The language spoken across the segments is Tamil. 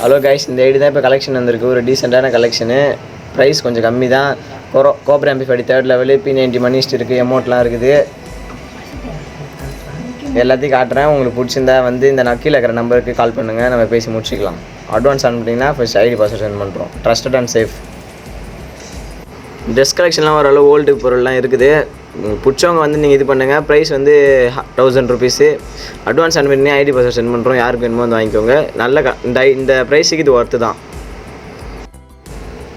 ஹலோ கைஸ், இந்த ஐடி தான் இப்போ கலெக்ஷன் வந்திருக்கு. ஒரு டீசெண்டான கலெக்ஷனு. ப்ரைஸ் கொஞ்சம் கம்மி தான். Cobra MP40 3rd level, P90 மணிஸ்ட் இருக்குது, எமௌண்ட்லாம் இருக்குது. எல்லாத்தையும் காட்டுறேன். உங்களுக்கு பிடிச்சிருந்தா வந்து இந்த கீழே இருக்கிற நம்பருக்கு கால் பண்ணுங்கள், நம்ம பேசி முடிச்சிக்கலாம். அட்வான்ஸ் அனுப்பிட்டிங்கன்னா ஃபஸ்ட் ஐடி பாஸ்வேர்ட் சென்ட் பண்ணுறோம். Trusted and safe. ட்ரெஸ் கலெக்ஷன்லாம் ஓரளவு ஓல்டு பொருள்லாம் இருக்குது. பிடிச்சவங்க வந்து நீங்கள் இது பண்ணுங்கள். ப்ரைஸ் வந்து 1000 ருபீஸு. அட்வான்ஸ் அனுப்பிட்டீங்கன்னா ஐடி பாஸ்வேர்ட் சென்ட் பண்ணுறோம். யாருக்கு வேணுமோ வந்து வாங்கிக்கோங்க. நல்ல இந்த ப்ரைஸுக்கு இது ஒர்த்து தான்.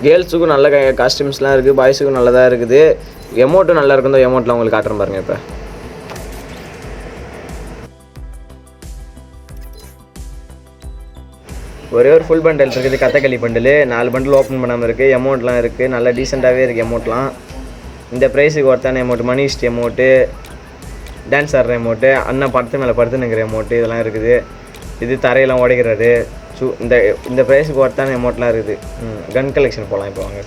கேர்ள்ஸுக்கும் நல்ல காஸ்டியூம்ஸ்லாம் இருக்குது, பாய்ஸுக்கும் நல்லதாக இருக்குது. எமௌண்ட்டும் நல்லா இருக்கும். இந்த எமௌண்ட்லாம் உங்களுக்கு காட்டுறேன் பாருங்கள். இப்போ ஒரே ஒரு ஃபுல் பண்டல் இருக்குது, கத்தக்களி பண்டல். 4 பண்டில் ஓப்பன் பண்ணாமல் இருக்குது. எமௌண்ட்லாம் இருக்குது, நல்லா டீசெண்டாகவே இருக்குது எமௌண்ட்லாம். இந்த ப்ரைஸுக்கு ஒருத்தான எமௌண்ட், மணிஸ்ட் எமௌண்ட்டு, டான்ஸ் ஆடுற எமௌண்ட்டு, அண்ணன் படத்து மேலே படுத்துனுங்கிற எமௌண்ட்டு, இதெல்லாம் இருக்குது. இது தரையெல்லாம் உடைக்கிறது. இந்த ப்ரைஸுக்கு ஒருத்தான எமௌண்ட்லாம் இருக்குது. கன் கலெக்ஷன் போகலாம் இப்போ வாங்க.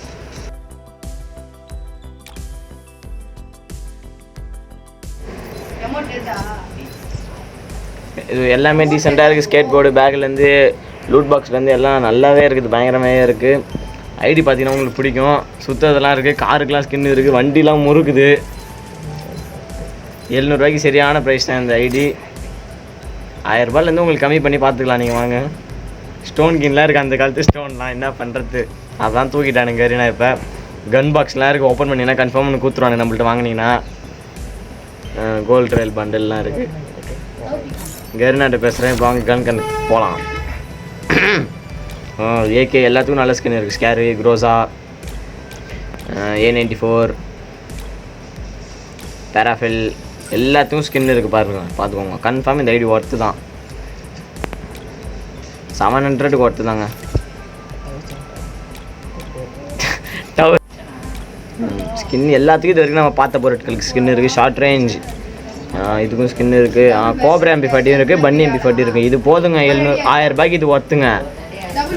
இது எல்லாமே டீசெண்டாக இருக்குது. ஸ்கேட் போர்டு, பேக்லேருந்து லூட் பாக்ஸ்லேருந்து எல்லாம் நல்லாவே இருக்குது, பயங்கரமாகவே இருக்குது. ஐடி பார்த்தீங்கன்னா உங்களுக்கு பிடிக்கும். சுற்றதெல்லாம் இருக்குது, காருக்கெலாம் ஸ்கின் இருக்குது, வண்டிலாம் முறுக்குது. 700 ரூபாய்க்கு சரியான ப்ரைஸ் தான் இந்த ஐடி. 1000 ரூபாயிலேருந்து உங்களுக்கு கம்மி பண்ணி பார்த்துக்கலாம். நீங்கள் வாங்க. ஸ்டோன் கின்லாம் இருக்குது, அந்த காலத்து ஸ்டோன்லாம் என்ன பண்ணுறது, அதான் தூக்கிட்டானுங்க கரீனா. இப்போ கன் பாக்ஸ்லாம் இருக்குது, ஓப்பன் பண்ணிங்கன்னா கன்ஃபார்ம் ஒன்று கூத்துருவானுங்க நம்மள்ட்ட வாங்கினீங்கன்னா. கோல்ட் ரயில் பண்டல்லாம் இருக்குது. கரீனாட்ட பேசுகிறேன். இப்போ வாங்க கன் போகலாம். ஏகே எல்லாத்துக்கும் நல்ல ஸ்கின் இருக்குது. ஸ்கேரி, க்ரோஸா, A94, பேராஃபில் எல்லாத்துக்கும் ஸ்கின் இருக்குது. பார்த்துக்கோங்க. கன்ஃபார்ம் இந்த ஐடி ஒர்த்து தான். 700க்கு ஒர்த்து தாங்க. ஸ்கின் எல்லாத்துக்கும் இது வரைக்கும் நம்ம பார்த்த பொருட்களுக்கு ஸ்கின் இருக்குது. ஷார்ட் ரேஞ்ச் இதுக்கும் ஸ்கின் இருக்குது. கோப்ரா MP40 இருக்குது, பன்னி MP40 இருக்குது. இது போதுங்க. 1000 ரூபாய்க்கு இது ஒர்த்துங்க.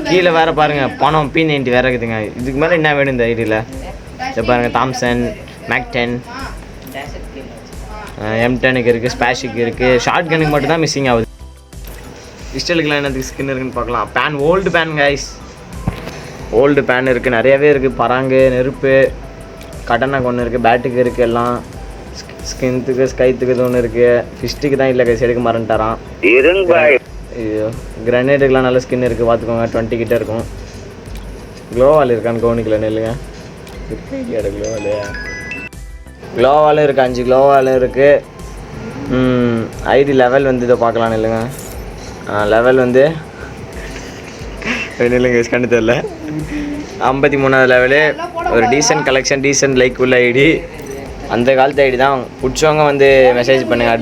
கீழே வேறு பாருங்கள், பணம் P90 வேறு இருக்குதுங்க. இதுக்கு மேலே என்ன வேணும் இந்த ஐடியில்? இதை பாருங்கள், தாம்சன், மேக்-10, M10க்கு இருக்குது, ஸ்பேஷுக்கு இருக்குது. ஷார்ட் கனுக்கு மட்டும் தான் மிஸ்ஸிங் ஆகுது. பிஸ்டலுக்குலாம் என்னத்துக்கு ஸ்கின் இருக்குதுன்னு பார்க்கலாம். Fan, old fan guys, old fan இருக்குது, நிறையாவே இருக்குது. பராங்கு, நெருப்பு, கடனாக்கு ஒன்று இருக்குது, பேட்டுக்கு இருக்குது. எல்லாம் ஸ்கின்த்துக்கு, ஸ்கைத்துக்கு இது ஒன்று இருக்குது. ஃபிஸ்ட்டுக்கு தான் இல்லை கைஸ், எடுக்க மறந்துட்டாரான். ஐயோ, கிரனேடுக்கெலாம் நல்ல ஸ்கின் இருக்குது, பார்த்துக்கோங்க. 20 கிட்டே இருக்கும். க்ளோவால் இருக்கான்னு கவனிக்கல நெல்லுங்க. க்ளோவாலும் இருக்குது, 5 க்ளோவாலும் இருக்குது. ஐடி லெவல் வந்து இதை பார்க்கலாம் இல்லைங்க. லெவல் வந்து இல்லைங்க கண்டு தெரியல. 53வது லெவலு. ஒரு டீசென்ட் கலெக்ஷன், டீசென்ட் லைக் உள்ள ஐடி. அந்த காலத்து ஐடி தான். பிடிச்சவங்க வந்து மெசேஜ் பண்ணுங்கள்.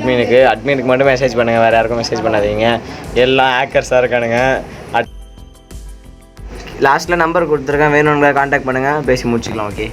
அட்மினுக்கு மட்டும் மெசேஜ் பண்ணுங்கள், வேறு யாருக்கும் மெசேஜ் பண்ணாதீங்க. எல்லாம் ஹேக்கர்ஸாக இருக்கானுங்க. லாஸ்ட்டில் நம்பர் கொடுத்துருக்கேன், வேணும்னு கான்டாக்ட் பண்ணுங்கள், பேசி முடிச்சுக்கலாம். ஓகே.